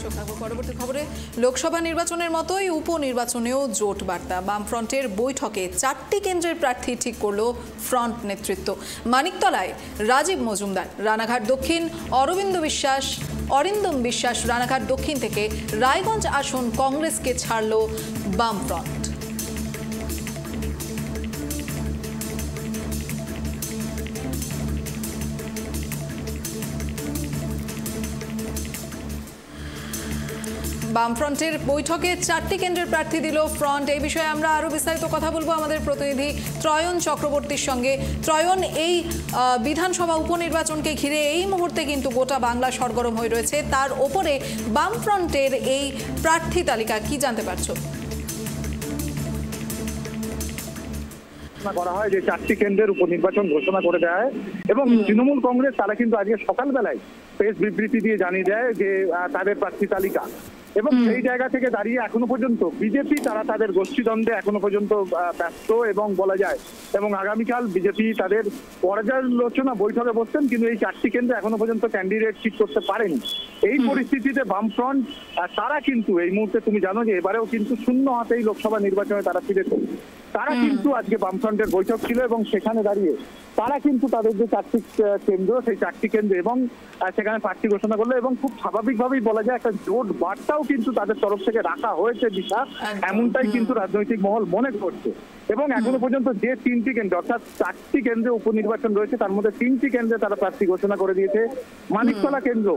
চোখ রাখবো পরবর্তী খবরে। লোকসভা নির্বাচনের মতোই উপনির্বাচনেও জোট বার্তা। বামফ্রন্টের বৈঠকে 4টি কেন্দ্রের প্রার্থী ঠিক করল ফ্রন্ট নেতৃত্ব। মানিকতলায় রাজীব মজুমদার, রানাঘাট দক্ষিণ অরিন্দম বিশ্বাস রানাঘাট দক্ষিণ থেকে, রায়গঞ্জ আসন কংগ্রেসকে ছাড়ল বামফ্রন্ট। বামফ্রন্টের বৈঠকে 4টি কেন্দ্রের প্রার্থী দিল ফ্রন্ট। এই বিষয়ে আমরা আরো বিস্তারিত কথা বলবো আমাদের প্রতিনিধি ত্রয়ন চক্রবর্তীর সঙ্গে। ত্রয়ন, এই বিধানসভা উপনির্বাচনকে ঘিরে এই মুহূর্তে কিন্তু গোটা বাংলা সরগরম হয়ে রয়েছে, তার ওপরে বামফ্রন্টের এই প্রার্থী তালিকা কি জানতে পারছো? করা হয় যে 4টি কেন্দ্রের উপনির্বাচন ঘোষণা করে দেয় এবং তৃণমূল কংগ্রেস তারা কিন্তু আজকে সকালবেলায় প্রেস বিবৃতি দিয়ে জানিয়ে দেয় যে তাদের প্রার্থী তালিকা, এবং সেই জায়গা থেকে দাঁড়িয়ে এখনো পর্যন্ত বিজেপি তারা তাদের গোষ্ঠীদ্বন্দ্বে এখনো পর্যন্ত ব্যস্ত এবং বলা যায়, এবং আগামীকাল বিজেপি তাদের পর্যালোচনা বৈঠকে বসছেন, কিন্তু এই 4টি কেন্দ্রে এখনো পর্যন্ত ক্যান্ডিডেট ঠিক করতে পারেনি। এই পরিস্থিতিতে বামফ্রন্ট তারা কিন্তু এই মুহূর্তে তুমি জানো যে এবারেও কিন্তু শূন্য হাতেই লোকসভা নির্বাচনে তারা ফিরেছে। তারা কিন্তু আজকে বামফ্রন্টের বৈঠক ছিল এবং সেখানে দাঁড়িয়ে তারা কিন্তু তাদের যে 4টি কেন্দ্র সেই 4টি কেন্দ্র এবং সেখানে প্রার্থী ঘোষণা করলো, এবং খুব স্বাভাবিকভাবেই বলা যায় একটা জোট বার্তাও কিন্তু তাদের তরফ থেকে রাখা হয়েছে দিশা, এমনটাই কিন্তু রাজনৈতিক মহল মনে করছে। এবং এখনো পর্যন্ত যে 3টি কেন্দ্র অর্থাৎ 4টি কেন্দ্রে উপনির্বাচন রয়েছে তার মধ্যে 3টি কেন্দ্রে তারা প্রার্থী ঘোষণা করে দিয়েছে। মানিকতলা কেন্দ্র,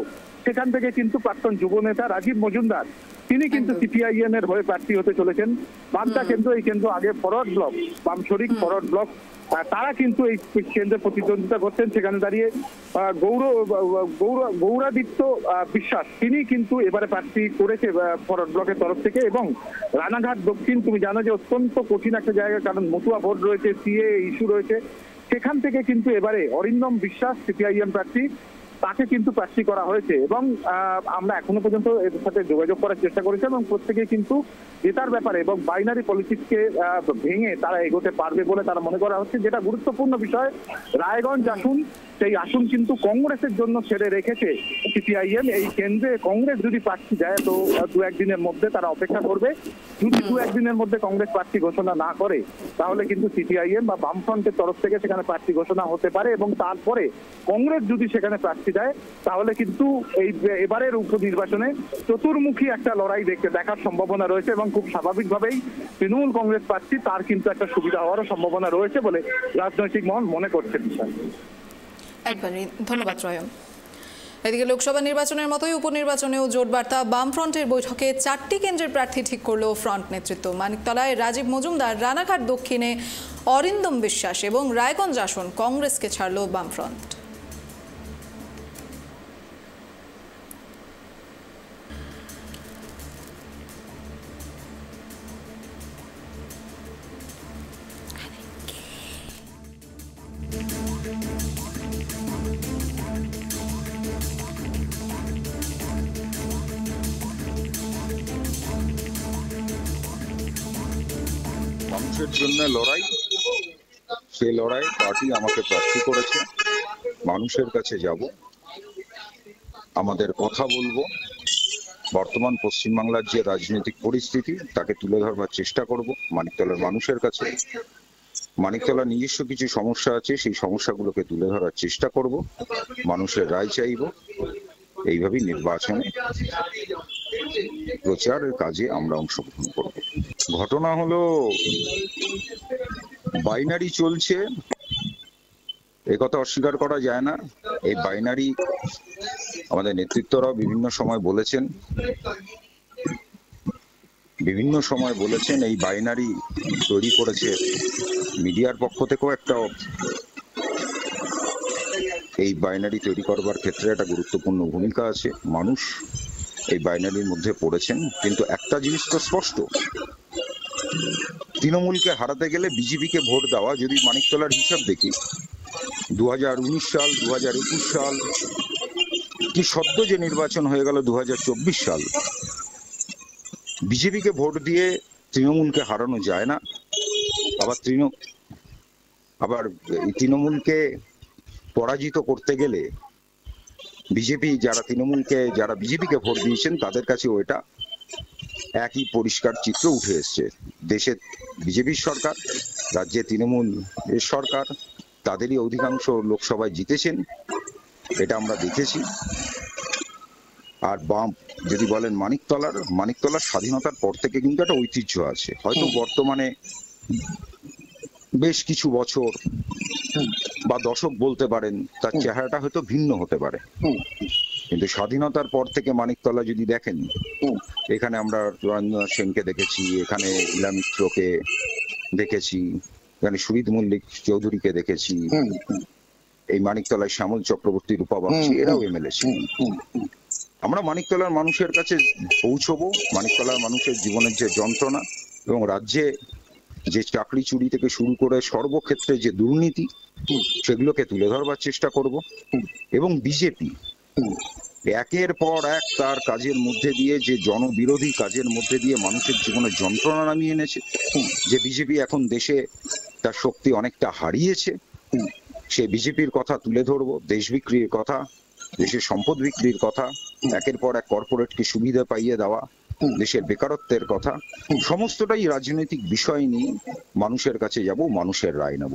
সেখান থেকে কিন্তু প্রাক্তন যুব নেতা রাজীব মজুমদার তিনি কিন্তু সিপিআইএম এর হয়ে প্রার্থী হতে চলেছেন। বাগদা কেন্দ্র, এই কেন্দ্র আগে ফরওয়ার্ড ব্লক, বামশরিক ফরওয়ার্ড ব্লক, তারা কিন্তু এই কেন্দ্রে প্রতিদ্বন্দ্বিতা করছেন। সেখানে দাঁড়িয়ে গৌরাদিত্য বিশ্বাস তিনি কিন্তু এবারে প্রার্থী করেছে ফরওয়ার্ড ব্লকের তরফ থেকে। এবং রানাঘাট দক্ষিণ তুমি জানো যে অত্যন্ত কঠিন একটা জায়গা, কারণ মতুয়া ভোট রয়েছে, সিএ ইস্যু রয়েছে, সেখান থেকে কিন্তু এবারে অরিন্দম বিশ্বাস সিপিআইএম প্রার্থী, তাকে কিন্তু প্রার্থী করা হয়েছে। এবং আমরা এখনো পর্যন্ত এদের সাথে যোগাযোগ করার চেষ্টা করেছি এবং প্রত্যেকে কিন্তু জেতার ব্যাপারে এবং বাইনারি পলিটিক্সকে ভেঙে তারা এগোতে পারবে বলে তারা মনে করা হচ্ছে। যেটা গুরুত্বপূর্ণ বিষয়, রায়গঞ্জ আসন, সেই আসন কিন্তু কংগ্রেসের জন্য ছেড়ে রেখেছে সিপিআইএম। এই কেন্দ্রে কংগ্রেস যদি প্রার্থী দেয় তো 2-1 দিনের মধ্যে তারা অপেক্ষা করবে। যদি 2-1 দিনের মধ্যে কংগ্রেস প্রার্থী ঘোষণা না করে তাহলে কিন্তু সিপিআইএম বা বামফ্রন্টের তরফ থেকে সেখানে প্রার্থী ঘোষণা হতে পারে, এবং তারপরে কংগ্রেস যদি সেখানে প্রার্থী দেয় তাহলে কিন্তু এই এবারের উপনির্বাচনে চতুর্মুখী একটা লড়াই দেখার সম্ভাবনা রয়েছে। এবং খুব স্বাভাবিকভাবেই তৃণমূল কংগ্রেস প্রার্থী তার কিন্তু একটা সুবিধা হওয়ারও সম্ভাবনা রয়েছে বলে রাজনৈতিক মহল মনে করছে। একবারই ধন্যবাদ ত্রয়ন। এদিকে লোকসভা নির্বাচনের মতোই উপনির্বাচনেও জোট বার্তা। বামফ্রন্টের বৈঠকে 4টি কেন্দ্রের প্রার্থী ঠিক করল ফ্রন্ট নেতৃত্ব। মানিকতলায় রাজীব মজুমদার, রানাঘাট দক্ষিণে অরিন্দম বিশ্বাস এবং রায়গঞ্জ আসন কংগ্রেসকে ছাড়ল বামফ্রন্ট। মানুষের জন্য লড়াই, সেই লড়াই পার্টি আমাকে প্রার্থী করেছে। মানুষের কাছে যাব, আমাদের কথা বলবো, বর্তমান পশ্চিমবাংলার যে রাজনৈতিক পরিস্থিতি তাকে তুলে ধরবার চেষ্টা করব মানিকতলার মানুষের কাছে। মানিকতলার নিজস্ব কিছু সমস্যা আছে, সেই সমস্যাগুলোকে তুলে ধরার চেষ্টা করব, মানুষের রায় চাইব। এইভাবেই নির্বাচনে প্রচারের কাজে আমরা অংশগ্রহণ করব। ঘটনা হলো বাইনারি চলছে, একথা অস্বীকার করা যায় না। এই বাইনারি আমাদের নেতৃত্বরাও বিভিন্ন সময় বলেছেন, এই বাইনারি তৈরি করেছে মিডিয়ার পক্ষ থেকেও একটা, এই বাইনারি তৈরি করবার ক্ষেত্রে একটা গুরুত্বপূর্ণ ভূমিকা আছে। মানুষ এই বাইনারির মধ্যে পড়েছেন, কিন্তু একটা জিনিস তো স্পষ্ট, তৃণমূলকে হারাতে গেলে বিজেপিকে ভোট দেওয়া। যদি মানিকতলার হিসাব দেখি, 2019 সাল, 2021 সাল, কি সদ্য যে নির্বাচন হয়ে গেল 2024 সাল, বিজেপিকে ভোট দিয়ে তৃণমূলকে হারানো যায় না। আবার তৃণমূলকে পরাজিত করতে গেলে বিজেপি যারা বিজেপিকে ভোট দিয়েছেন তাদের কাছেও এটা একই পরিষ্কার চিত্র উঠে এসছে। দেশে বিজেপির সরকার, রাজ্যে তৃণমূল এর সরকার, তাদেরই অধিকাংশ লোকসভায় জিতেছেন, এটা আমরা দেখেছি। আর বাম যদি বলেন মানিকতলার স্বাধীনতার পর থেকে কিন্তু একটা ঐতিহ্য আছে। হয়তো বর্তমানে বেশ কিছু বছর বা দশক বলতে পারেন তার চেহারাটা হয়তো ভিন্ন হতে পারে, কিন্তু স্বাধীনতার পর থেকে মানিকতলা যদি দেখেন, এখানে আমরা রবীন্দ্রনাথ সেনকে দেখেছি, এখানে ইলা মিত্রকে দেখেছি, এখানে সুরিত মল্লিক চৌধুরীকে দেখেছি, এই মানিকতলায় শ্যামল চক্রবর্তী, রূপা বাগচি, এরাও এমএলএ ছিলেন। আমরা মানিকতলার মানুষের কাছে পৌঁছবো, মানিকতলার মানুষের জীবনের যে যন্ত্রণা এবং রাজ্যে যে চাকরি চুরি থেকে শুরু করে সর্বক্ষেত্রে যে দুর্নীতি, সেগুলোকে তুলে ধরবার চেষ্টা করব। এবং বিজেপি একের পর এক তার কাজের মধ্যে দিয়ে, যে জনবিরোধী কাজের মধ্যে দিয়ে মানুষের জীবনে যন্ত্রণা নামিয়ে এনেছে, যে বিজেপি এখন দেশে তার শক্তি অনেকটা হারিয়েছে, সে বিজেপির কথা তুলে ধরবো। দেশ বিক্রির কথা, দেশের সম্পদ বিক্রির কথা, একের পর এক কর্পোরেটকে সুবিধা পাইয়ে দেওয়া, দেশের বেকারত্বের কথা, সমস্তটাই রাজনৈতিক বিষয় নিয়ে মানুষের কাছে যাব, মানুষের রায় নেব।